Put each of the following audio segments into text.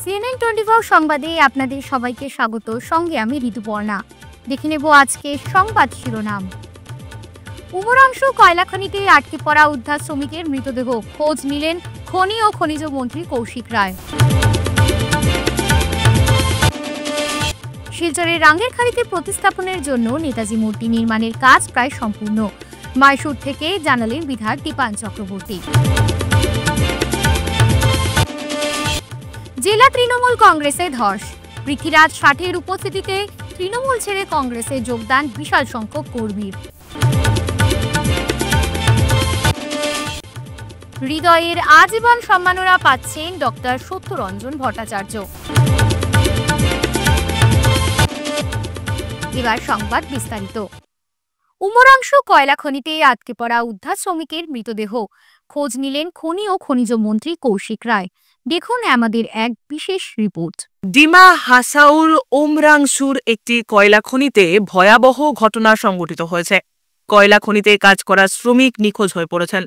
CNN 24 সংবাদে আপনাদের সবাইকে স্বাগত। সঙ্গে আমি ঋতুপর্ণা। দেখে নেব আজকে সংবাদ শিরোনাম। উমরাংশু কয়লা খনিতে আটকে পড়া উদ্ধার শ্রমিকের মৃতদেহ, খোঁজ নিলেন খনি ও খনিজ মন্ত্রী কৌশিক রায়। শিলচরের রাঙ্গেরখাড়িতে প্রতিস্থাপনের জন্য নেতাজি মূর্তি নির্মাণের কাজ প্রায় সম্পূর্ণ, মাইশুর থেকে জানালেন বিধায়ক দীপান চক্রবর্তী। জেলা তৃণমূল কংগ্রেসে ধস, পৃথ্বীরাজ ষাটের উপস্থিতিতে তৃণমূল ছেড়ে কংগ্রেসে যোগদান বিশাল সংখ্যক কর্মীর। হৃদয়ের আজীবন সম্মাননা পাচ্ছেন ডক্টর সত্যরঞ্জন ভট্টাচার্য। এবার সংবাদ বিস্তারিত। উমরাংশু কয়লা খনিতে আটকে পড়া উদ্ধার শ্রমিকের মৃতদেহ, খোঁজ নিলেন খনি ও খনিজ মন্ত্রী কৌশিক রায়। দেখুন আমাদের এক বিশেষ রিপোর্ট। ডিমা হাসাউর উমরাংশুর একটি কয়লা খনিতে ভয়াবহ ঘটনা সংঘটিত হয়েছে। কয়লা খনিতে কাজ করা শ্রমিক নিখোঁজ হয়ে পড়েছেন।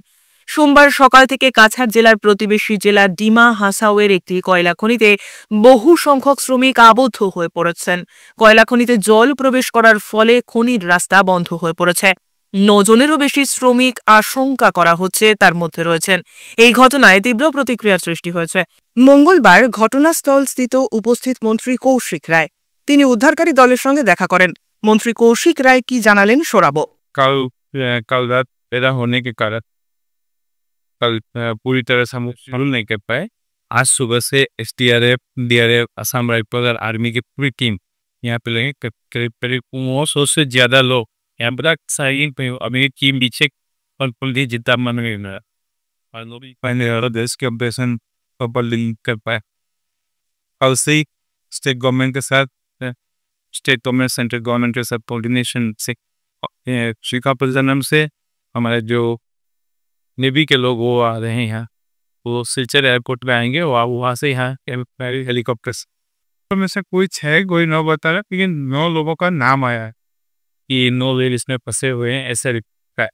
সোমবার সকাল থেকে কাছাড় জেলার প্রতিবেশী জেলা ডিমা হাসাউয়ের একটি কয়লা খনিতে বহু সংখ্যক শ্রমিক আবদ্ধ হয়ে পড়েছেন। কয়লা খনিতে জল প্রবেশ করার ফলে খনির রাস্তা বন্ধ হয়ে পড়েছে। 9 জনেরও বেশি শ্রমিক আশঙ্কা করা হচ্ছে তার মধ্যে রয়েছেন। এই ঘটনায় তীব্র প্রতিক্রিয়ার সৃষ্টি হয়েছে। মঙ্গলবার ঘটনাস্থল স্থিত উপস্থিত মন্ত্রী কৌশিক রায়। তিনি উদ্ধারকারী দলের সঙ্গে দেখা করেন। মন্ত্রী কৌশিক রায় কি জানালেন শোনাবো। कल रात पैदा होने के कारण कल पूरी तरह से हम शुरू नहीं कर पाए। आज सुबह से SDRF, DRF, असम राइफल और आर्मी की पूरी टीम यहाँ पे लगे। करीब 900 से ज्यादा लोग यहाँ पर साइन पे अभी टीम पीछे और पुलिस जितना मन गई ना और लोग पहले देश के ऑपरेशन प्रॉपरली कर पाए। कल से ही स्टेट गवर्नमेंट के साथ स्टेट गवर्नमेंट सेंट्रल गवर्नमेंट के साथ कोऑर्डिनेशन से श्रीकाकुलम से हमारे जो नेवी के लोग वो आ रहे हैं यहाँ, वो सिलचर एयरपोर्ट में आएंगे और वहाँ से यहाँ हेलीकॉप्टर में से कोई 6 कोई 9 बता रहा, लेकिन 9 लोगों का नाम आया है कि 9 लोग इसमें फंसे हुए हैं। ऐसा लिखा है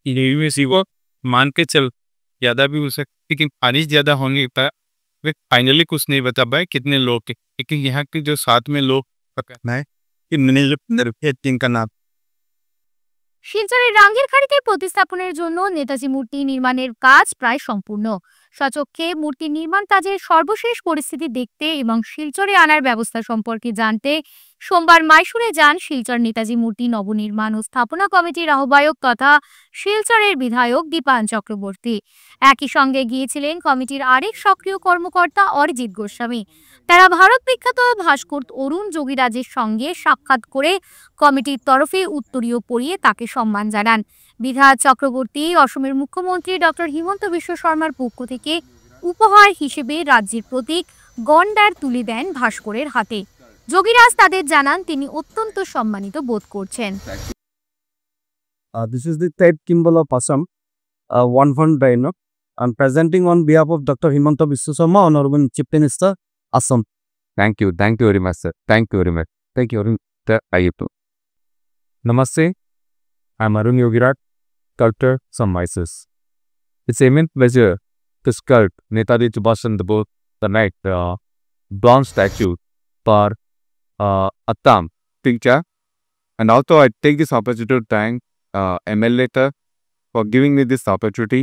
नेवी को मान के चल ज़्यादा भी हो सकता, लेकिन बारिश ज़्यादा होने का वे फाइनली कुछ नहीं बता पाए कितने लोग के, लेकिन यहाँ के जो साथ में लोग पकड़ना है कि जिनका नाम। শিলচরের রাঙ্গেরখাড়িতে প্রতিস্থাপনের জন্য নেতাজি মূর্তি নির্মাণের কাজ প্রায় সম্পূর্ণ। সচক্ষে মূর্তি নির্মাণ কাজের সর্বশেষ পরিস্থিতি দেখতে এবং শিলচরে আনার ব্যবস্থা সম্পর্কে জানতে সোমবার মাইশুরে যান শিলচর নেতাজি মূর্তি নবনির্মাণ ও স্থাপনা কমিটির আহ্বায়ক তথা শিলচরের বিধায়ক দীপান চক্রবর্তী। একই সঙ্গে গিয়েছিলেন কমিটির আরেক সক্রিয় কর্মকর্তা অরিজিৎ গোস্বামী। তারা ভারত বিখ্যাত ভাস্কর অরুণ যোগীরাজের সঙ্গে সাক্ষাৎ করে কমিটির তরফে উত্তরীয় পরিয়ে তাকে সম্মান জানান। বিধায়ক চক্রবর্তী অসমের মুখ্যমন্ত্রী ডক্টর হিমন্ত বিশ্ব শর্মার পক্ষ থেকে উপহার হিসেবে রাজ্যের প্রতীক গন্ডার তুলে দেন ভাস্করের হাতে। যোগীরাজ তাদের জানান তিনি অত্যন্ত সম্মানিত বোধ করছেন। This is the third Kimball of Assam, one fund Dino. I'm presenting on behalf of Dr. Himanta Biswa Sharma, Honorable Chief Minister, Assam. Thank you very much, sir. Thank you very much. Thank you very much, Ayuto. Namaste. I'm Arun Yogirat, sculptor from Mysore. It's an immense pleasure to sculpt Netaji Subhash Chandra Bose, the night bronze statue for Assam picture. And also I take this opportunity to thank MLA for giving me this opportunity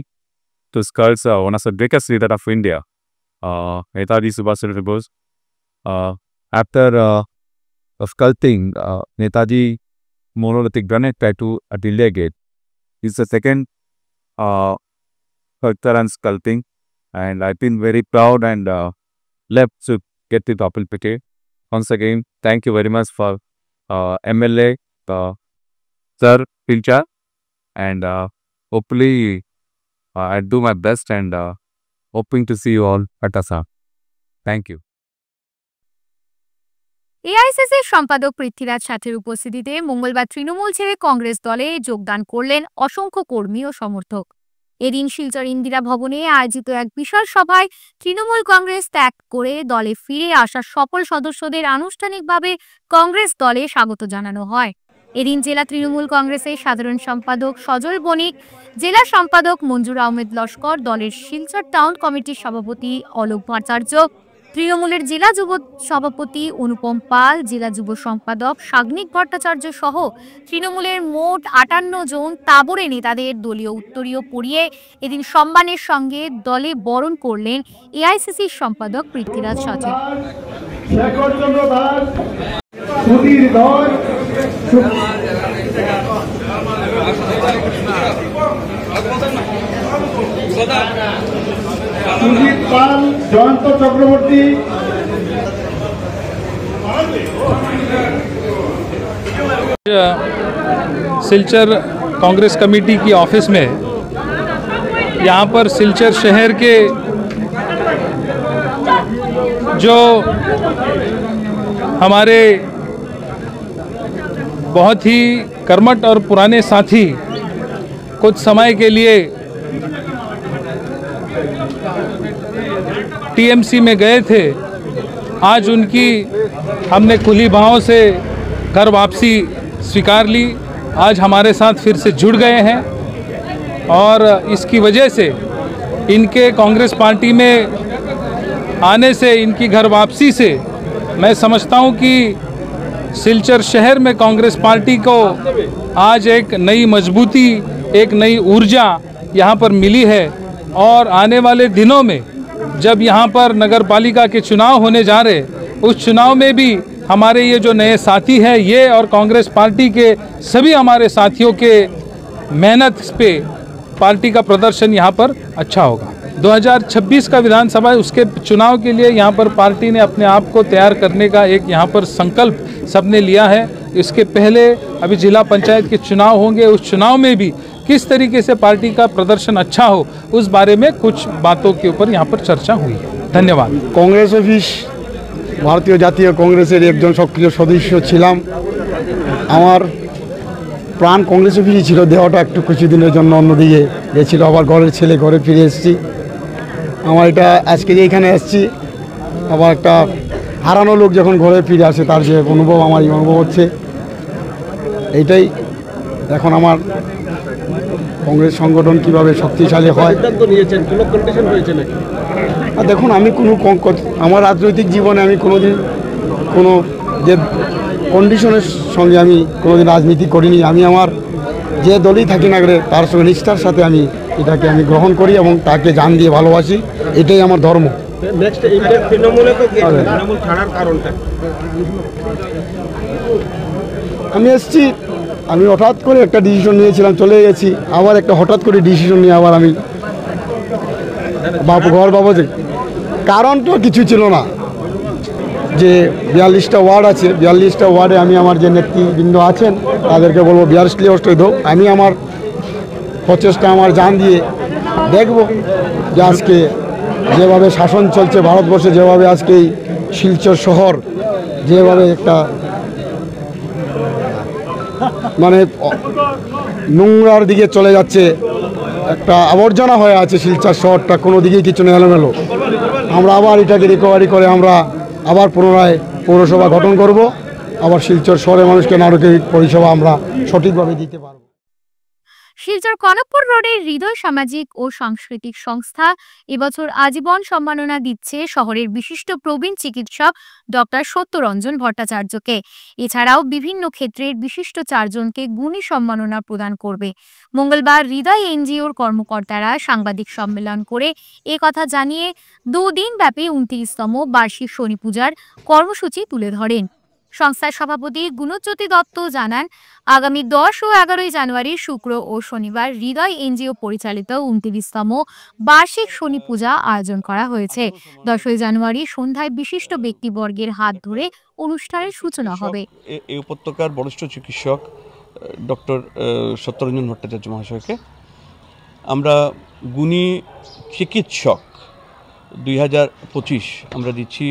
to sculpt one of the greatest leaders of India, Netaji Subhash Chandra Bose. After sculpting Netaji monolithic granite statue at India Gate, is the second sculpture and sculpting, and I've been very proud and left to get the opportunity. Once again, thank you very much for MLA Sir Pilcha, and hopefully I'll do my best and hoping to see you all at Assam. Thank you. এআইসিসির সম্পাদক পৃথ্বীরাজ ষাটের উপস্থিতিতে মঙ্গলবার তৃণমূল ছেড়ে কংগ্রেস দলে যোগদান করলেন অসংখ্য কর্মী ও সমর্থক। এদিন শিলচর ইন্দিরা ভবনে আয়োজিত এক বিশাল সভায় তৃণমূল কংগ্রেস ত্যাগ করে দলে ফিরে আসা সকল সদস্যদের আনুষ্ঠানিকভাবে কংগ্রেস দলে স্বাগত জানানো হয়। এদিন জেলা তৃণমূল কংগ্রেসের সাধারণ সম্পাদক সজল বণিক, জেলা সম্পাদক মঞ্জুর আহমেদ লস্কর, দলের শিলচর টাউন কমিটির সভাপতি অলোক ভট্টাচার্য, তৃণমূলের জেলা যুব সভাপতি অনুপম পাল, জেলা যুব সম্পাদক সাগ্নিক ভট্টাচার্য সহ তৃণমূলের মোট 58 জন তাবরে নেতাদের দলীয় উত্তরীয় পরিয়ে এদিন সম্মানের সঙ্গে দলে বরণ করলেন এআইসিসির সম্পাদক পৃথ্বীরাজ সচেন। সুজিত পাল, জয়ন্ত चक्रवर्ती, सिलचर कांग्रेस कमेटी की ऑफिस में यहाँ पर सिलचर शहर के जो हमारे बहुत ही कर्मठ और पुराने साथी कुछ समय के लिए टीएमसी में गए थे, आज उनकी हमने खुली बाहों से घर वापसी स्वीकार ली। आज हमारे साथ फिर से जुड़ गए हैं और इसकी वजह से इनके कांग्रेस पार्टी में आने से, इनकी घर वापसी से मैं समझता हूं कि सिलचर शहर में कांग्रेस पार्टी को आज एक नई मजबूती, एक नई ऊर्जा यहाँ पर मिली है और आने वाले दिनों में जब यहाँ पर नगर पालिका के चुनाव होने जा रहे, उस चुनाव में भी हमारे ये जो नए साथी हैं, ये और कांग्रेस पार्टी के सभी हमारे साथियों के मेहनत पे पार्टी का प्रदर्शन यहाँ पर अच्छा होगा। 2026 का विधानसभा, उसके चुनाव के लिए यहाँ पर पार्टी ने अपने आप को तैयार करने का एक यहाँ पर संकल्प सबने लिया है। इसके पहले अभी जिला पंचायत के चुनाव होंगे, उस चुनाव में भी किस तरीके से पार्टी का प्रदर्शन अच्छा हो, उस बारे में कुछ बातों के ऊपर यहाँ पर चर्चा हुई है। धन्यवाद। कांग्रेस ऑफिस भारतीय जातीय कांग्रेसের একজন সক্রিয় সদস্য ছিলাম। আমার প্রাণ কাংগ্রেস অফিসই ছিল, দেহটা একটু কিছুদিনের জন্য অন্যদিকে গেছিল, আবার ঘরের ছেলে ঘরে ফিরে এসেছি। আমার এটা আজকে যে এখানে এসেছি, আবার একটা হারানো লোক যখন ঘরে ফিরে আসে তার যে অনুভব, আমার এই অনুভব হচ্ছে, এইটাই এখন আমার कांग्रेस संगठन কিভাবে শক্তিশালী হয়। সিদ্ধান্ত নিয়েছেন, কোনো কন্ডিশন হয়েছে নাকি? দেখুন, আমি কোনো আমার রাজনৈতিক জীবনে আমি কোনোদিন কোনো যে কন্ডিশনের সঙ্গে আমি কোনোদিন রাজনীতি করিনি। আমি আমার যে দলই থাকি না করে তার সঙ্গে নিষ্ঠার সাথে আমি এটাকে আমি গ্রহণ করি এবং তাকে জান দিয়ে ভালোবাসি, এটাই আমার ধর্ম। নেক্সট তৃণমূলে তো তৃণমূল ছাড়ার কারণটা? আমি এসেছি, আমি হঠাৎ করে একটা ডিসিশন নিয়েছিলাম, চলে গেছি, আবার একটা হঠাৎ করে ডিসিশন নিয়ে আবার আমি ঘর বাবদে, কারণটা কিছু ছিল না। যে 42টা ওয়ার্ড আছে, 42টা ওয়ার্ডে আমি আমার যে নেতৃবৃন্দ আছেন তাদেরকে বলবো 42টি অষ্ট দাও। আমি আমার প্রচেষ্টা, আমার জান দিয়ে দেখব যে আজকে যেভাবে শাসন চলছে ভারতবর্ষে, যেভাবে আজকে এই শিলচর শহর যেভাবে একটা মানে নোংরার দিকে চলে যাচ্ছে, একটা আবর্জনা হয়ে আছে শিলচর শহরটা, কোনো দিকেই কিছু না এলোমেলো। আমরা আবার এটাকে রিকভারি করে আমরা আবার পুনরায় পৌরসভা গঠন করব, আবার শিলচর শহরের মানুষকে নাগরিক পরিষেবা আমরা সঠিকভাবে দিতে পারব। শিলচর কনকপুর রোডের হৃদয় সামাজিক ও সাংস্কৃতিক সংস্থা এবছর আজীবন সম্মাননা দিচ্ছে শহরের বিশিষ্ট প্রবীণ চিকিৎসক ডক্টর সত্যরঞ্জন ভট্টাচার্যকে। এছাড়াও বিভিন্ন ক্ষেত্রের বিশিষ্ট 4 জনকে গুণী সম্মাননা প্রদান করবে। মঙ্গলবার হৃদয় এনজিওর কর্মকর্তারা সাংবাদিক সম্মেলন করে কথা জানিয়ে 2 দিন ব্যাপী 29তম বার্ষিক শনি পূজার কর্মসূচি তুলে ধরেন। সংস্থার সভাপতি গুণজ্যোতি দত্ত জানান, আগামী 10 ও 11 জানুয়ারি শুক্র ও শনিবার হৃদয় এনজিও পরিচালিত 29তম বার্ষিক শনি পূজা আয়োজন করা হয়েছে। 10 জানুয়ারি সন্ধ্যায় বিশিষ্ট ব্যক্তিবর্গের হাত ধরে অনুষ্ঠানের সূচনা হবে। এই উপত্যকার বরিষ্ঠ চিকিৎসক ডক্টর সত্যরঞ্জন ভট্টাচার্য মহাশয়কে আমরা গুণী চিকিৎসক 2025 আমরা দিচ্ছি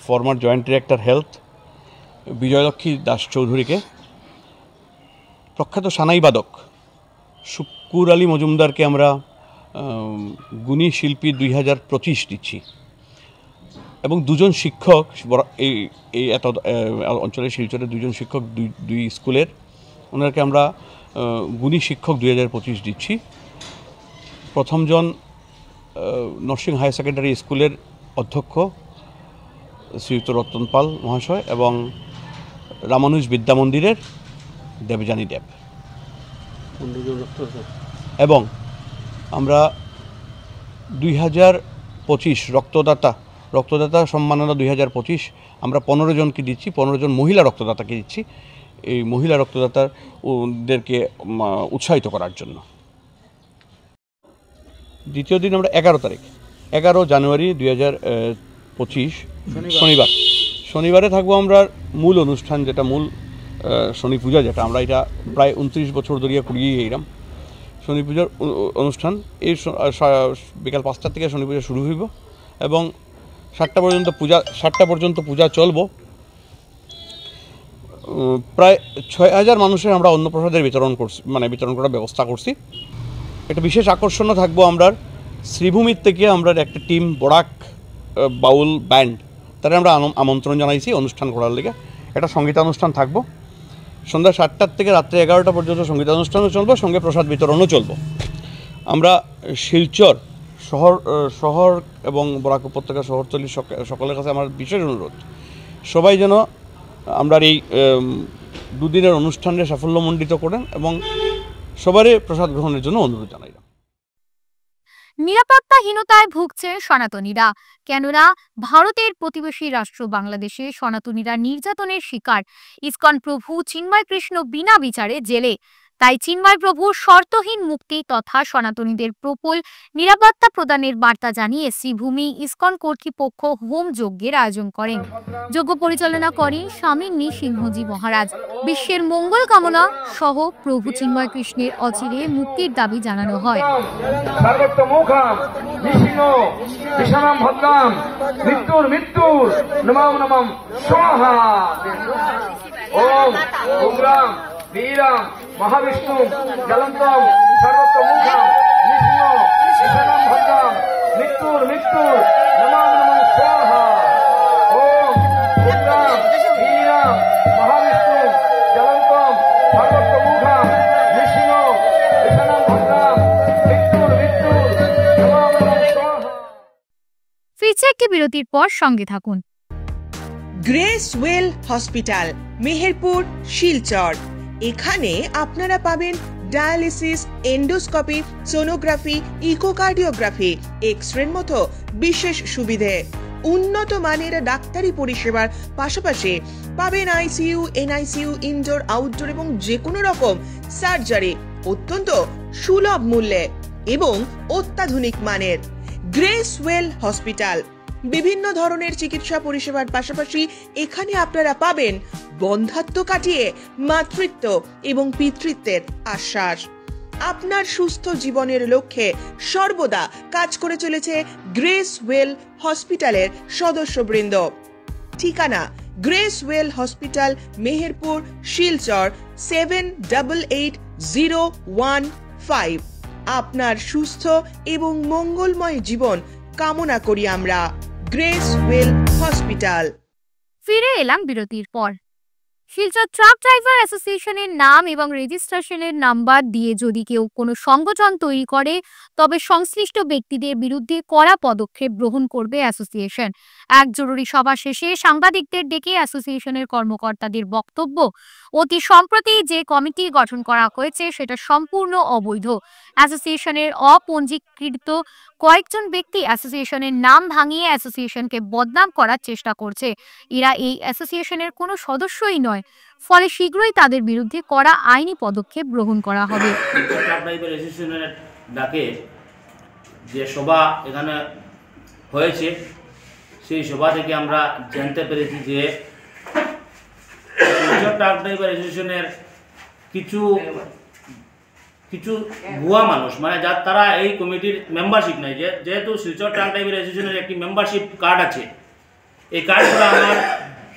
former joint director health Vijayalakshmi Das চৌধুরীকে, প্রখ্যাত সানাইবাদক শুক্কুর আলী মজুমদারকে আমরা গুণী শিল্পী 2025 দিচ্ছি, এবং 2 জন শিক্ষক এই এত অঞ্চলের শিলচরের 2 জন শিক্ষক দুই স্কুলের, ওনাকে আমরা গুণী শিক্ষক 2025 দিচ্ছি। প্রথমজন নরসিং হায়ার সেকেন্ডারি স্কুলের অধ্যক্ষ শ্রীযুক্ত রতন পাল মহাশয় এবং রামানুজ বিদ্যা মন্দিরের দেবযানী দেব। এবং আমরা 2025 রক্তদাতা সম্মাননা 2025 আমরা 15 জনকে দিচ্ছি, 15 জন মহিলা রক্তদাতাকে দিচ্ছি, এই মহিলা রক্তদাতাদেরকে উৎসাহিত করার জন্য। দ্বিতীয় দিন আমরা 11 জানুয়ারি 2025 শনিবারে থাকবো আমরা মূল অনুষ্ঠান, যেটা মূল শনি পূজা, যেটা আমরা এটা প্রায় 29 বছর ধরিয়া করিয়ে এইরাম শনি পূজার অনুষ্ঠান। এই বিকাল 5টা থেকে শনি পূজা শুরু হইব এবং 7টা পর্যন্ত পূজা চলব। প্রায় 6000 মানুষের আমরা অন্নপ্রসাদের বিতরণ করার ব্যবস্থা করছি। একটা বিশেষ আকর্ষণ থাকবো আমরা শ্রীভূমির থেকে আমরা একটা টিম বরাক বাউল ব্যান্ড, তারা আমরা আমন্ত্রণ জানাইছি অনুষ্ঠান করার লেগে। একটা সঙ্গীতানুষ্ঠান থাকবো সন্ধ্যা 7টা থেকে রাত্রে 11টা পর্যন্ত সঙ্গীতানুষ্ঠানও চলবো, সঙ্গে প্রসাদ বিতরণও চলবো। আমরা শিলচর শহর এবং বরাক উপত্যকা শহরতলি সকলের কাছে আমার বিশেষ অনুরোধ, সবাই যেন আমরা এই দুদিনের অনুষ্ঠানের সাফল্যমণ্ডিত করেন এবং সবারই প্রসাদ গ্রহণের জন্য অনুরোধ জানাই। নিরাপত্তাহীনতায় ভুগছে সনাতনীরা, কেননা ভারতের প্রতিবেশী রাষ্ট্র বাংলাদেশে সনাতনীরা নির্যাতনের শিকার। ইসকন প্রভু চিন্ময় কৃষ্ণ বিনা বিচারে জেলে, তাই চিন্ময় প্রভুর শর্তহীন মুক্তি তথা সনাতনীদের প্রবল নিরাপত্তা প্রদানের বার্তা জানিয়ে শ্রীভূমি ইসকন কর্তৃপক্ষ হোম যজ্ঞের আয়োজন করেন। যজ্ঞ পরিচালনা করেন স্বামী নৃসিংহজি মহারাজ। বিশ্বের মঙ্গল কামনা সহ প্রভু চিন্ময় কৃষ্ণের অচিরে মুক্তির দাবি জানানো হয়। वीरं महाविष्णु जलंतम सर्वतोमुखं विष्णु विष्णुं भद्रं मृत्युर नमः नमः स्वाहा। ओम वीरं महाविष्णु जलंतम सर्वतोमुखं विष्णु विष्णुं भद्रं मृत्युर नमः नमः स्वाहा। ফিরছে একটি বিরতির পর সঙ্গে থাকুন। Grace well hospital, Meherpur, Silchar. এখানে আপনারা পাবেন ডায়ালিসিস, এন্ডোস্কোপি, সোনোগ্রাফি, ইকোকার্ডিওগ্রাফি, এক্স-রের মতো বিশেষ সুবিধে। উন্নত মানের ডাক্তারি পরিষেবার পাশাপাশি পাবেন আইসিইউ, এনআইসিইউ, ইনডোর, আউটডোর এবং যে কোনো রকম সার্জারি অত্যন্ত সুলভ মূল্যে এবং অত্যাধুনিক মানের। গ্রেস ওয়েল হসপিটাল বিভিন্ন ধরনের চিকিৎসা পরিষেবার পাশাপাশি এখানে আপনারা পাবেন বন্ধাত্ব কাটিয়ে মাতৃত্ব এবং পিতৃত্বের আশ্বাস। আপনার সুস্থ জীবনের লক্ষ্যে সর্বদা কাজ করে চলেছে গ্রেস ওয়েল হসপিটালের সদস্যবৃন্দ। ঠিকানা grace well hospital, Meherpur, Silchar 788015। আপনার সুস্থ এবং মঙ্গলময় জীবন কামনা করি আমরা। Grace well hospital. ফিরে এলাম বিরতির পর। শিলচর ট্রাক ড্রাইভার অ্যাসোসিয়েশনের নাম এবং রেজিস্ট্রেশনের নাম্বার দিয়ে যদি কেউ কোনো সংগঠন তৈরি করে তবে সংশ্লিষ্ট ব্যক্তিদের বিরুদ্ধে কড়া পদক্ষেপ গ্রহণ করবে অ্যাসোসিয়েশন। এক জরুরি সভা শেষে সাংবাদিকদের ডেকে অ্যাসোসিয়েশনের কর্মকর্তাদের বক্তব্য, অতি সম্প্রতি যে কমিটি গঠন করা হয়েছে সেটা সম্পূর্ণ অবৈধ। অ্যাসোসিয়েশনের অপঞ্জীকৃত কয়েকজন ব্যক্তি অ্যাসোসিয়েশনের নাম ভাঙিয়ে অ্যাসোসিয়েশনকে বদনাম করার চেষ্টা করছে। এরা এই অ্যাসোসিয়েশনের কোনো সদস্যই নয়, ফলে শীঘ্রই তাদের বিরুদ্ধে কড়া আইনি পদক্ষেপ গ্রহণ করা হবে। ডাকে যে সভা এখানে হয়েছে সেই সভা থেকে আমরা জানতে পেরেছি যে ট্রাক ড্রাইভার অ্যাসোসিয়েশনের কিছু ভুয়া মানুষ, মানে যার তারা এই কমিটির মেম্বারশিপ নেই। যেহেতু শিলচর ট্রাক ড্রাইভার অ্যাসোসিয়েশনের একটি মেম্বারশিপ কার্ড আছে, এই কার্ডগুলো আমার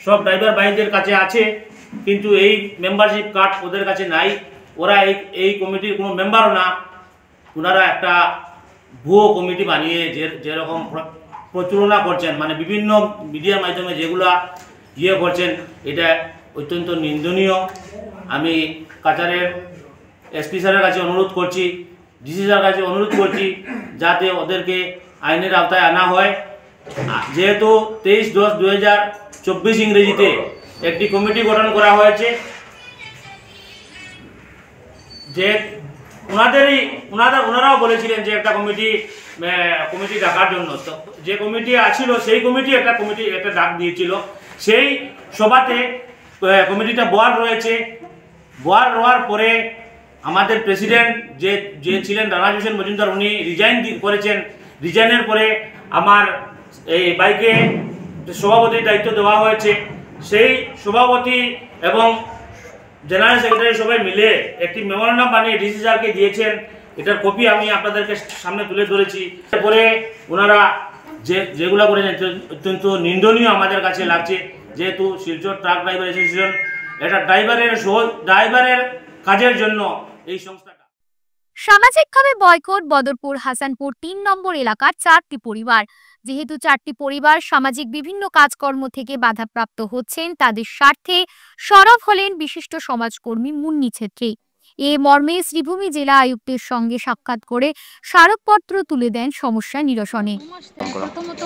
সব ড্রাইভার ভাইদের কাছে আছে, কিন্তু এই মেম্বারশিপ কার্ড ওদের কাছে নাই। ওরা এই কমিটির কোনো মেম্বারও না, ওনারা একটা ভুয়ো কমিটি বানিয়ে যেরকম প্রচারণা করছেন, মানে বিভিন্ন মিডিয়ার মাধ্যমে যেগুলা করছেন, এটা অত্যন্ত নিন্দনীয়। আমি কাছাড়ের এসপি স্যারের কাছে অনুরোধ করছি, ডিসি স্যারের কাছে অনুরোধ করছি যাতে ওদেরকে আইনের আওতায় আনা হয় যেহেতু 23/10/2024 ইংরেজিতে একটি কমিটি গঠন করা হয়েছে, যে ওনারাও বলেছিলেন যে একটা কমিটি ডাকার জন্য। তো যে কমিটি আছিল সেই কমিটি একটা ডাক দিয়েছিল। সেই সভাতে কমিটিটা বহাল রয়েছে। বহাল হওয়ার পরে আমাদের প্রেসিডেন্ট যে ছিলেন রানা হোসেন মজুমদার, উনি রিজাইন করেছেন। রিজাইনের পরে আমার এই বাইকে সভাপতির দায়িত্ব দেওয়া হয়েছে। সেই সভাপতি এবং জেনারেল সেক্রেটারি সবাই মিলে একটি মেমোরেন্ডাম বানিয়ে ডিসি স্যারকে দিয়েছেন। এটার কপি আমি আপনাদেরকে সামনে তুলে ধরেছি। এরপরে ওনারা যেগুলো করেছেন অত্যন্ত নিন্দনীয় আমাদের কাছে লাগছে, যেহেতু শিলচর ট্রাক ড্রাইভার অ্যাসোসিয়েশন এটা ড্রাইভারের কাজের জন্য এই সংস্থাটা। সামাজিকভাবে বয়কট বদরপুর হাসানপুর ৩ নম্বর এলাকার 4টি পরিবার। যেহেতু 4টি পরিবার সামাজিক বিভিন্ন কাজকর্ম থেকে বাধাপ্রাপ্ত হচ্ছেন, তাদের স্বার্থে সরব হলেন বিশিষ্ট সমাজকর্মী মুন্নি ছেত্রী। এ মর্মে শ্রীভূমি জেলা আয়ুক্তের সঙ্গে সাক্ষাৎ করে স্মারকপত্র তুলে দেন সমস্যা নিরসনে। প্রথমত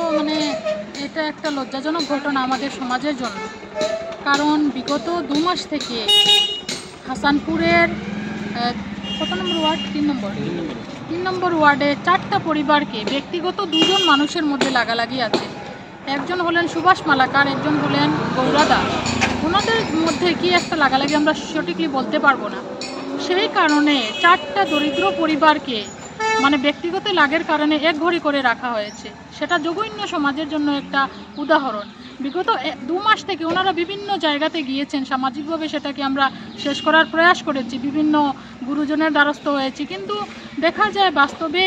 এটা একটা লজ্জাজনক ঘটনা আমাদের সমাজের জন্য, কারণ বিগত 2 মাস থেকে হাসানপুরের কত নম্বর ওয়ার্ড 3 নম্বর ওয়ার্ডে 4টা পরিবারকে ব্যক্তিগত 2 জন মানুষের মধ্যে লাগালাগি আছে। একজন হলেন সুভাষ মালাকার, একজন হলেন গৌরা দাস। ওনাদের মধ্যে কি একটা লাগালাগি আমরা সঠিকলি বলতে পারবো না। সেই কারণে 4টা দরিদ্র পরিবারকে ব্যক্তিগত লাগের কারণে এক ঘড়ি করে রাখা হয়েছে। সেটা জঘন্য সমাজের জন্য একটা উদাহরণ। বিগত 2 মাস থেকে ওনারা বিভিন্ন জায়গাতে গিয়েছেন, সামাজিকভাবে সেটাকে আমরা শেষ করার প্রয়াস করেছি, বিভিন্ন গুরুজনের দ্বারস্থ হয়েছি, কিন্তু দেখা যায় বাস্তবে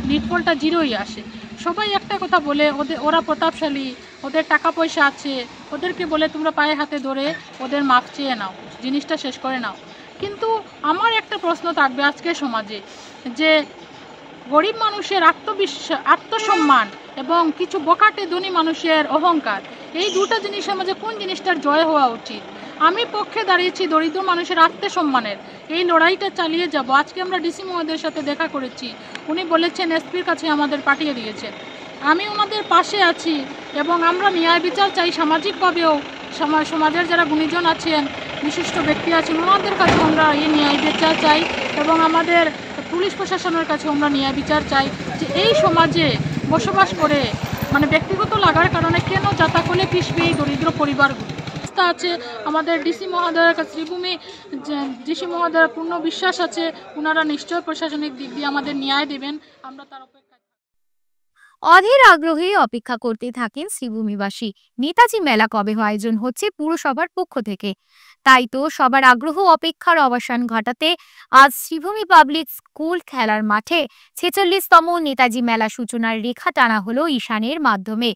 নিটফলটা জিরোই আসে। সবাই একটা কথা বলে, ওরা প্রতাপশালী, ওদের টাকা পয়সা আছে, ওদেরকে বলে তোমরা পায়ে হাতে ধরে ওদের মাপ চেয়ে নাও, জিনিসটা শেষ করে নাও। কিন্তু আমার একটা প্রশ্ন থাকবে আজকের সমাজে, যে গরিব মানুষের আত্মসম্মান এবং কিছু বকাটে ধনী মানুষের অহংকার, এই দুটা জিনিসের মাঝে কোন জিনিসটার জয় হওয়া উচিত? আমি পক্ষে দাঁড়িয়েছি দরিদ্র মানুষের আত্মসম্মানের। এই লড়াইটা চালিয়ে যাব। আজকে আমরা ডিসি মহোদয়ের সাথে দেখা করেছি, উনি বলেছেন এসপির কাছে আমাদের পাঠিয়ে দিয়েছেন। আমি ওনাদের পাশে আছি এবং আমরা ন্যায় বিচার চাই। সামাজিকভাবেও সমাজের যারা গুণীজন আছেন, বিশিষ্ট ব্যক্তি আছেন, ওনাদের কাছে আমরা এই ন্যায় বিচার চাই এবং আমাদের পুলিশ প্রশাসনের কাছে আমরা ন্যায় বিচার চাই যে এই সমাজে বসবাস করে ব্যক্তিগত লাগার কারণে কেন যাতাকলে পিছবে এই দরিদ্র পরিবারগুলো আছে। আমাদের ডিসি মহোদয়ের কাছে, শ্রীভূমি ডিসি মহোদয়ের পূর্ণ বিশ্বাস আছে, ওনারা নিশ্চয় প্রশাসনিক দিক দিয়ে আমাদের ন্যায় দেবেন। আমরা তার অপেক্ষায় অধীর আগ্রহে অপেক্ষা করতে থাকেন শ্রীভূমিবাসী। নেতাজি মেলা কবে আয়োজন হচ্ছে পুরসভার পক্ষ থেকে, তাই তো সবার আগ্রহ অপেক্ষার অবসান ঘটাতে আজ শ্রীভূমি পাবলিক স্কুল খেলার মাঠে 46তম নেতাজি মেলা সূচনার রেখা টানা হলো ঈশানের মাধ্যমে।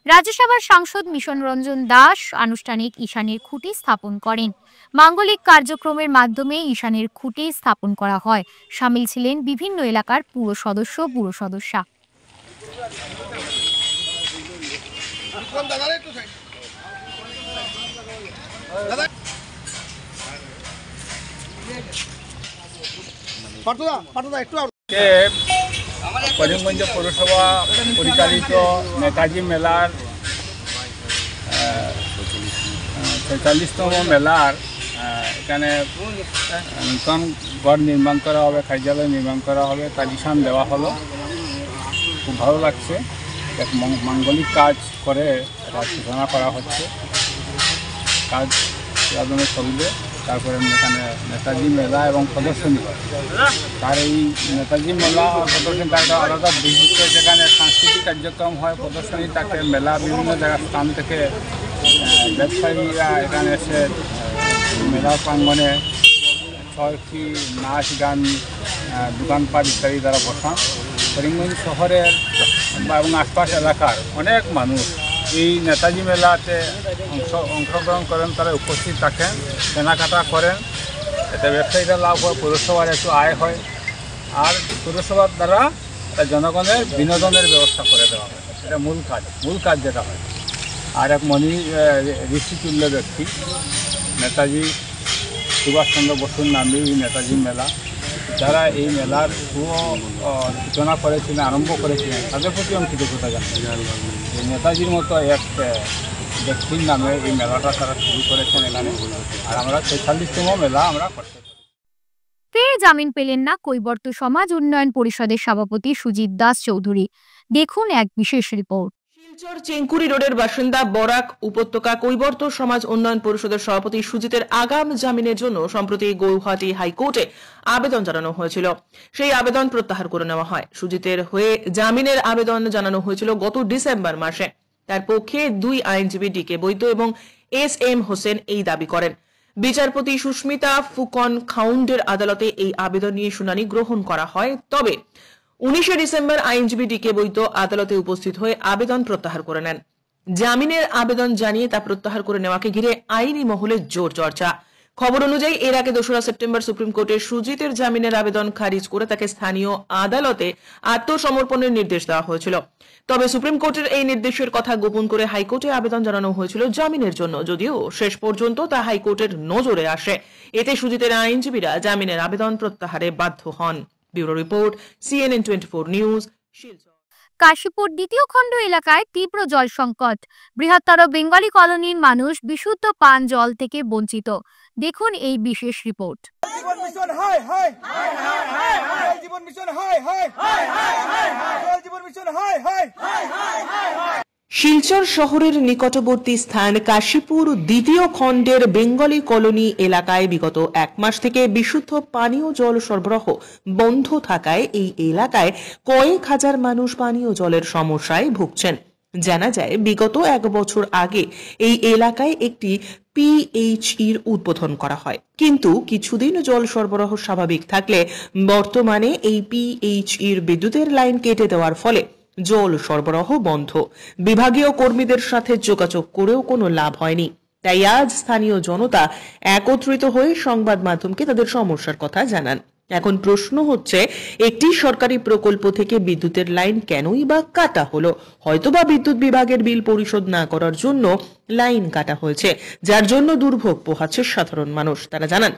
রাজ্যসভার সাংসদ মিশন রঞ্জন দাস আনুষ্ঠানিক ঈশানের খুঁটি স্থাপন করেন। মাঙ্গলিক কার্যক্রমের মাধ্যমে ঈশানের খুঁটি স্থাপন করা হয়। সামিল ছিলেন বিভিন্ন এলাকার পুর সদস্যা। করিমগঞ্জ পৌরসভা পরিচালিত নেতাজি মেলার 46তম মেলার এখানে নতুন ঘর নির্মাণ করা হবে, কার্যালয় নির্মাণ করা হবে, তালিশান দেওয়া হলো। খুব ভালো লাগছে। এক মাঙ্গলিক কাজ করে এটা সূচনা করা হচ্ছে। কাজ সাধনে চলবে। তারপরে এখানে নেতাজি মেলা এবং প্রদর্শনী, তার এই নেতাজি মেলা প্রদর্শনী তার আলাদা বৈশিষ্ট্য, যেখানে সাংস্কৃতিক কার্যক্রম হয়, প্রদর্শনী থাকে, মেলা বিভিন্ন জায়গার স্থান থেকে ব্যবসায়ীরা এখানে এসে মেলা প্রাঙ্গণে ছয়টি নাচ গান দোকানপাট ইত্যাদি দ্বারা বসান। করিমগঞ্জ শহরের এবং আশপাশ এলাকার অনেক মানুষ এই নেতাজি মেলাতে অংশগ্রহণ করেন, তারা উপস্থিত থাকেন, কেনাকাটা করেন। এতে ব্যবসায়ীরা লাভ হয়, পৌরসভার একটু আয় হয়, আর পৌরসভার দ্বারা জনগণের বিনোদনের ব্যবস্থা করে দেওয়া হয়। এটা মূল কাজ যেটা হয়। আর এক ঋষিতুল্য ব্যক্তি নেতাজি সুভাষচন্দ্র বসুর নামে এই নেতাজি মেলা যারা এই মেলার সূচনা করেছিলেন, আরম্ভ করেছিলেন, তাদের প্রতি আমি কৃতজ্ঞতা জানাই। এই নেতাজির মতো এক ব্যক্তির নামে এই মেলাটা তারা শুরু করেছেন এখানে, আর আমরা 46তম মেলা আমরা করতে পারি। ফের জামিন পেলেন না কৈবর্ত সমাজ উন্নয়ন পরিষদের সভাপতি সুজিত দাস চৌধুরী। দেখুন এক বিশেষ রিপোর্ট। শিলচর চেঙ্কুরি রোডের বাসিন্দা বরাক উপত্যকা কৈবর্ত সমাজ উন্নয়ন পরিষদের সভাপতি সুজিতের আগাম জামিনের জন্য সম্প্রতি গৌহাটি হাইকোর্টে আবেদন জানানো হয়েছিল। সেই আবেদন প্রত্যাহার করে নেওয়া হয়। সুজিতের হয়ে জামিনের আবেদন জানানো হয়েছিল গত ডিসেম্বর মাসে। তার পক্ষে 2 আইনজীবী ডিকে বৈদ্য এবং SM হোসেন এই দাবি করেন। বিচারপতি সুস্মিতা ফুকন খাউন্ডের আদালতে এই আবেদন নিয়ে শুনানি গ্রহণ করা হয়। তবে 19 ডিসেম্বর আইনজীবী ডিকে বৈদ্য আদালতে উপস্থিত হয়ে আবেদন প্রত্যাহার করে নেন। জামিনের আবেদন জানিয়ে তা প্রত্যাহার করে নেওয়াকে ঘিরে আইনি মহলে জোর চর্চা। খবর অনুযায়ী এর আগে 2 সেপ্টেম্বর সুপ্রিম কোর্টে সুজিতের জামিনের আবেদন খারিজ করে তাকে স্থানীয় আদালতে আত্মসমর্পণের নির্দেশ দেওয়া হয়েছিল। তবে সুপ্রিম কোর্টের এই নির্দেশের কথা গোপন করে হাইকোর্টে আবেদন জানানো হয়েছিল জামিনের জন্য, যদিও শেষ পর্যন্ত তা হাইকোর্টের নজরে আসে। এতে সুজিতের আইনজীবীরা জামিনের আবেদন প্রত্যাহারে বাধ্য হন। Bureau report, CNN 24 news, Silchar. Kashipur দ্বিতীয় খণ্ড এলাকায় তীব্র জল সংকট। বৃহত্তর বেঙ্গলি কলোনির মানুষ বিশুদ্ধ পান জল থেকে বঞ্চিত। দেখুন এই বিশেষ রিপোর্ট। শিলচর শহরের নিকটবর্তী স্থান কাশীপুর দ্বিতীয় খণ্ডের বেঙ্গলি কলোনি এলাকায় বিগত 1 মাস থেকে বিশুদ্ধ পানীয় জল সরবরাহ বন্ধ থাকায় এই এলাকায় কয়েক হাজার মানুষ পানীয় জলের সমস্যায় ভুগছেন। জানা যায় বিগত 1 বছর আগে এই এলাকায় একটি PHEর উদ্বোধন করা হয়, কিন্তু কিছুদিন জল সরবরাহ স্বাভাবিক থাকলে বর্তমানে এই PHEর বিদ্যুতের লাইন কেটে দেওয়ার ফলে জল সরবরাহ বন্ধ। বিভাগীয় কর্মীদের সাথে যোগাযোগ করেও কোনো লাভ হয়নি। তাই আজ স্থানীয় জনতা একত্রিত হয়ে সংবাদ মাধ্যমকে তাদের সমস্যার কথা জানান। এখন প্রশ্ন হচ্ছে, একটি সরকারি প্রকল্প থেকে বিদ্যুতের লাইন কেনই বা কাটা হলো? হয়তোবা বিদ্যুৎ বিভাগের বিল পরিশোধ না করার জন্য লাইন কাটা হয়েছে, যার জন্য দুর্ভোগ পোহাচ্ছে সাধারণ মানুষ। তারা জানান,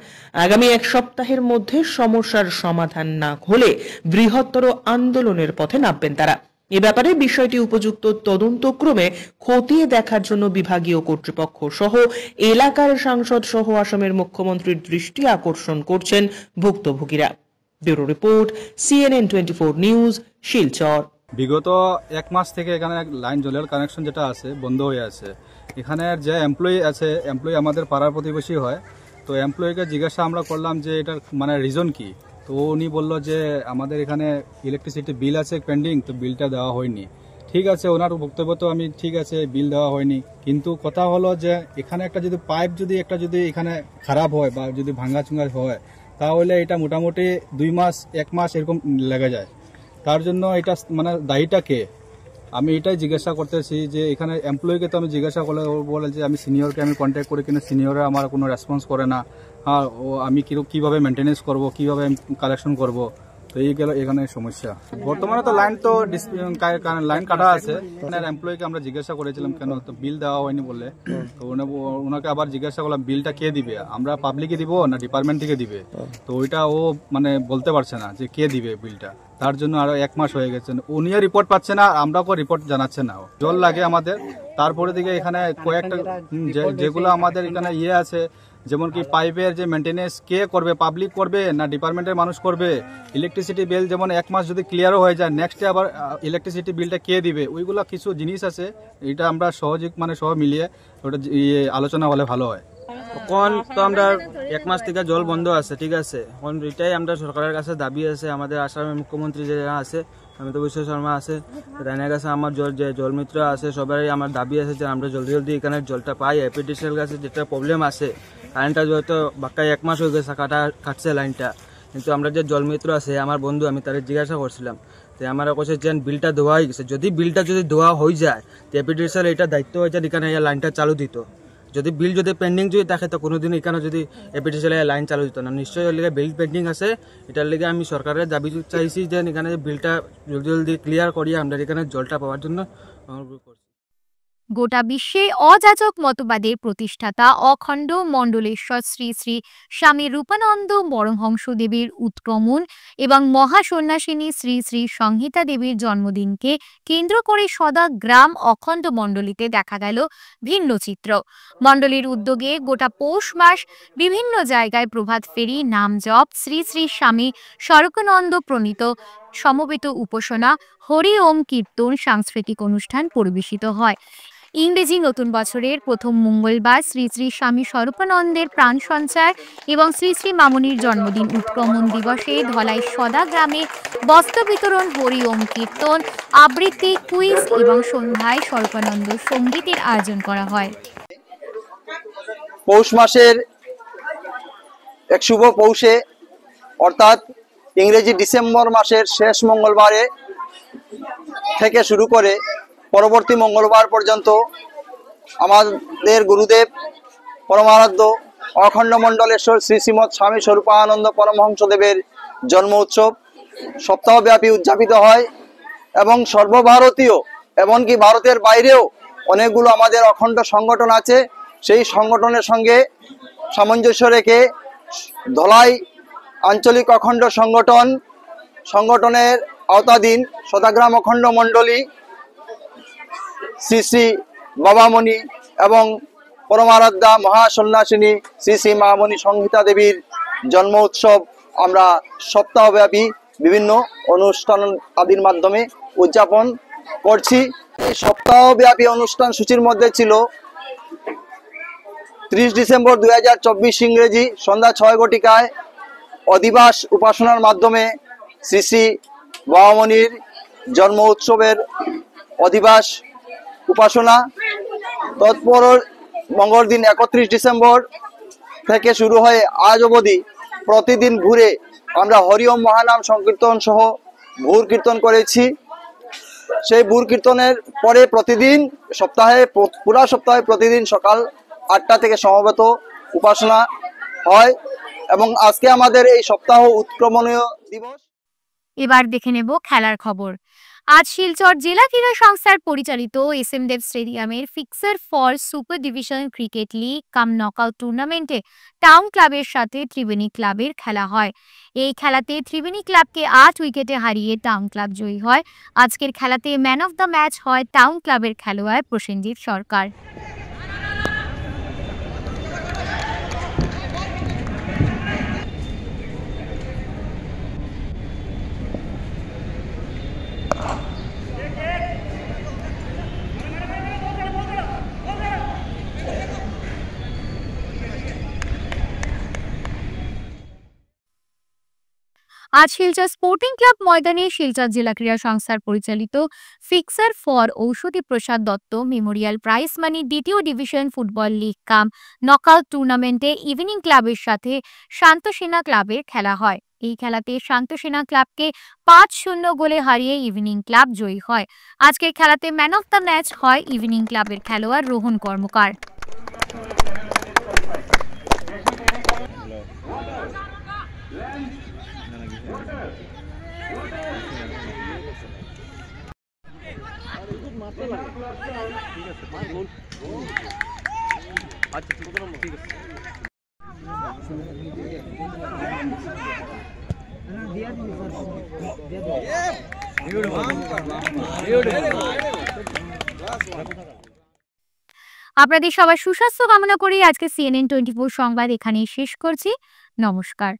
আগামী 1 সপ্তাহের মধ্যে সমস্যার সমাধান না হলে বৃহত্তর আন্দোলনের পথে নামবেন তারা। এ ব্যাপারে বিষয়টি উপযুক্ত তদন্তক্রমে খতিয়ে দেখার জন্য বিভাগীয় কর্তৃপক্ষ সহ এলাকার সাংসদ সহ আসামের মুখ্যমন্ত্রীর দৃষ্টি আকর্ষণ করছেন ভুক্তভোগীরা। Bureau report, CNN 24 news, Silchar. বিগত 1 মাস থেকে এখানে লাইন জলের কানেকশন যেটা আছে বন্ধ হয়ে আছে। এখানে যে এমপ্লয়ি আছে, এমপ্লয়ি আমাদের পাড়ার প্রতিবেশী হয়, তো এমপ্লয়িকে জিজ্ঞাসা আমরা করলাম যে এটার মানে রিজন কি। তো উনি বললো যে আমাদের এখানে ইলেকট্রিসিটি বিল আছে পেন্ডিং, তো বিলটা দেওয়া হয়নি। ঠিক আছে, ওনার বক্তব্য তো আমি ঠিক আছে, বিল দেওয়া হয়নি, কিন্তু কথা হলো যে এখানে একটা যদি পাইপ যদি এখানে খারাপ হয় বা যদি ভাঙ্গাচুঙ্গা হয়, তাহলে এটা মোটামুটি 2 মাস 1 মাস এরকম লেগে যায়। তার জন্য এটা মানে দায়ীটা কে, আমি এটাই জিজ্ঞাসা করতেছি। যে এখানে এমপ্লয়িকে তো আমি জিজ্ঞাসা করলে বলে যে আমি সিনিয়রকে আমি কন্ট্যাক্ট করি, কিন্তু সিনিয়রে আমার কোনো রেসপন্স করে না। আর আমি কিভাবে মেনটেনেন্স করব, কিভাবে কালেকশন করব, তো এই গেল এখানে সমস্যা। বর্তমানে তো লাইন তো লাইন কাটা আছে। এমপ্লয়িকে আমরা জিজ্ঞাসা করেছিলাম কেন, তো বিল দেওয়া হয়নি বলে। তো ওনাকে আবার জিজ্ঞাসা করলাম বিলটা কে দিবে, আমরা পাবলিকে দিব না ডিপার্টমেন্ট থেকে দিবে। তো ওইটা ও মানে বলতে পারছে না যে কে দিবে বিলটা। তার জন্য আরো 1 মাস হয়ে গেছে, উনিও রিপোর্ট পাচ্ছে না, আমরাও রিপোর্ট জানাচ্ছে না। জল লাগে আমাদের। তারপরে দিকে এখানে কয়েকটা যেগুলো আমাদের এখানে আছে, যেমন কি পাইপের যে মেনটেনেন্স কে করবে, পাবলিক করবে না ডিপার্টমেন্টের মানুষ করবে। ইলেকট্রিসিটি বিল যেমন 1 মাস যদি ক্লিয়ারও হয়ে যায়, নেক্সট ডে আবার ইলেকট্রিসিটি বিলটা কে দিবে, ওইগুলো কিছু জিনিস আছে। এটা আমরা সহযোগ মানে সব মিলিয়ে ওটা আলোচনা হলে ভালো হয়। এখন তো আমরা 1 মাস থেকে জল বন্ধ আছে, ঠিক আছে। এখন এটাই আমরা সরকারের কাছে দাবি আছে, আমাদের আসামের মুখ্যমন্ত্রী যারা আছে, অমিত বিশ্ব শর্মা আছে, তাদের কাছে আমার যে জলমিত্র আছে, সবাই আমার দাবি আছে যে আমরা জলদি জলদি এখানে জলটা পাই। এপিডিসিএল কাছে যেটা প্রবলেম আছে, কারেন্টটা হয়তো বাক্কায় 1 মাস হয়ে গেছে কাটছে লাইনটা, কিন্তু আমরা যে জলমিত্র আছে আমার বন্ধু, আমি তাদের জিজ্ঞাসা করছিলাম, তো আমার কাছে যে বিলটা দেওয়া হয়ে গেছে, যদি বিলটা যদি দেওয়া হয়ে যায় তো এপিডিসিএল এটা দায়িত্ব হয়ে যায় এখানে লাইনটা চালু দিত। যদি বিল যদি পেন্ডিং যদি থাকে তো কোনোদিন এখানে যদি এপিডিসিএল লাইন চালু দিত না। নিশ্চয়ই লিগে বিল পেন্ডিং আছে, এটার লিগে আমি সরকারের দাবি চাইছি যে এখানে বিলটা জলদি জলদি ক্লিয়ার করিয়ে আমরা এখানে জলটা পাওয়ার জন্য অনুরোধ করছি। গোটা বিশ্বে অযাচক মতবাদের প্রতিষ্ঠাতা অখণ্ড মণ্ডলেশ্বর শ্রী শ্রী স্বামী রূপানন্দ পরমহংসদেবের উৎক্রমণ এবং মহাসন্ন্যাসিনী শ্রী শ্রী সংহিতা দেবীর জন্মদিনকে কেন্দ্র করে সদা গ্রাম অখণ্ড মণ্ডলীতে দেখা গেল ভিন্ন চিত্র। মণ্ডলীর উদ্যোগে গোটা পৌষ মাস বিভিন্ন জায়গায় প্রভাত ফেরি, নাম জপ, শ্রী শ্রী স্বামী স্বরূপানন্দ প্রণীত সমবেত উপাসনা, হরি ওম কীর্তন, সাংস্কৃতিক অনুষ্ঠান পরিবেশিত হয়। ইংরেজি নতুন বছরের প্রথম মঙ্গলবার শ্রী শ্রী স্বামী স্বরূপানন্দের প্রাণ সঞ্চার এবং শ্রী শ্রী মামনির জন্মদিন উৎক্রমণ দিবসে ধলাই সদা গ্রামে বস্ত্র বিতরণ, হরি ওম কীর্তন, আবৃত্তি, কুইজ এবং সন্ধ্যায় স্বরূপানন্দ সঙ্গীতের আয়োজন করা হয়। পৌষ মাসের এক শুভ পৌষে অর্থাৎ ইংরেজি ডিসেম্বর মাসের শেষ মঙ্গলবারে থেকে শুরু করে পরবর্তী মঙ্গলবার পর্যন্ত আমাদের গুরুদেব পরমারাধ্য অখণ্ড মণ্ডলেশ্বর শ্রী শ্রীমৎ স্বামী স্বরূপানন্দ পরমহংসদেবের জন্ম উৎসব সপ্তাহব্যাপী উদযাপিত হয় এবং সর্বভারতীয় এমনকি ভারতের বাইরেও অনেকগুলো আমাদের অখণ্ড সংগঠন আছে। সেই সংগঠনের সঙ্গে সামঞ্জস্য রেখে ধলাই আঞ্চলিক অখণ্ড সংগঠনের আওতাধীন সদাগ্রাম অখণ্ড মণ্ডলী শ্রী শ্রী বাবামণি এবং পরমারাধ্যা মহাসন্ন্যাসিনী শ্রী শ্রী মামণি সংহিতা দেবীর জন্ম উৎসব আমরা সপ্তাহব্যাপী বিভিন্ন অনুষ্ঠান আদির মাধ্যমে উদযাপন করছি। এই সপ্তাহব্যাপী অনুষ্ঠান সূচির মধ্যে ছিল 30 ডিসেম্বর 2024 ইংরেজি সন্ধ্যা 6 ঘটিকায় অধিবাস উপাসনার মাধ্যমে শ্রী শ্রী বাবামণির জন্ম উৎসবের অধিবাস উপাসনা। তৎপর মঙ্গল দিন 31 ডিসেম্বর থেকে শুরু হয়ে আজ অবধি প্রতিদিন ঘুরে আমরা হরিওম মহানাম সংকীর্তন সহ ভোর কীর্তন করেছি। সেই ভোর কীর্তনের পরে প্রতিদিন পুরা সপ্তাহে প্রতিদিন সকাল 8টা থেকে সমবেত উপাসনা হয় এবং আজকে আমাদের এই সপ্তাহ উৎক্রমণীয় দিবস। এবার দেখে নেব খেলার খবর। আজ শিলচর জেলা ক্রীড়া সংস্থার পরিচালিত এসএম দেব স্টেডিয়ামের fixer for super division cricket league come knockout টুর্নামেন্টে টাউন ক্লাবের সাথে ত্রিবেণী ক্লাবের খেলা হয়। এই খেলাতে ত্রিবেণী ক্লাবকে 8 উইকেটে হারিয়ে টাউন ক্লাব জয়ী হয়। আজকের খেলাতে ম্যান অফ দ্য ম্যাচ হয় টাউন ক্লাবের খেলোয়াড় প্রসেনজিৎ সরকার। আজ শিলচর স্পোর্টিং ক্লাব ময়দানে শিলচর জেলা ক্রীড়া সংস্থার পরিচালিত ফিক্সার ফর ঔষধি প্রসাদ দত্ত মেমোরিয়াল প্রাইজ মানি দ্বিতীয় ডিভিশন ফুটবল লিগ কাম নকআউট টুর্নামেন্টে ইভিনিং ক্লাবের সাথে শান্তসেনা ক্লাবের খেলা হয়। এই খেলাতে শান্তসেনা ক্লাবকে 5-0 গোলে হারিয়ে ইভিনিং ক্লাব জয়ী হয়। আজকের খেলাতে ম্যান অফ দ্য ম্যাচ হয় ইভিনিং ক্লাবের খেলোয়াড় রোহন কর্মকার। আপনাদের সবার সুস্বাস্থ্য কামনা করে আজকে CNN 24 সংবাদ এখানেই শেষ করছি। নমস্কার।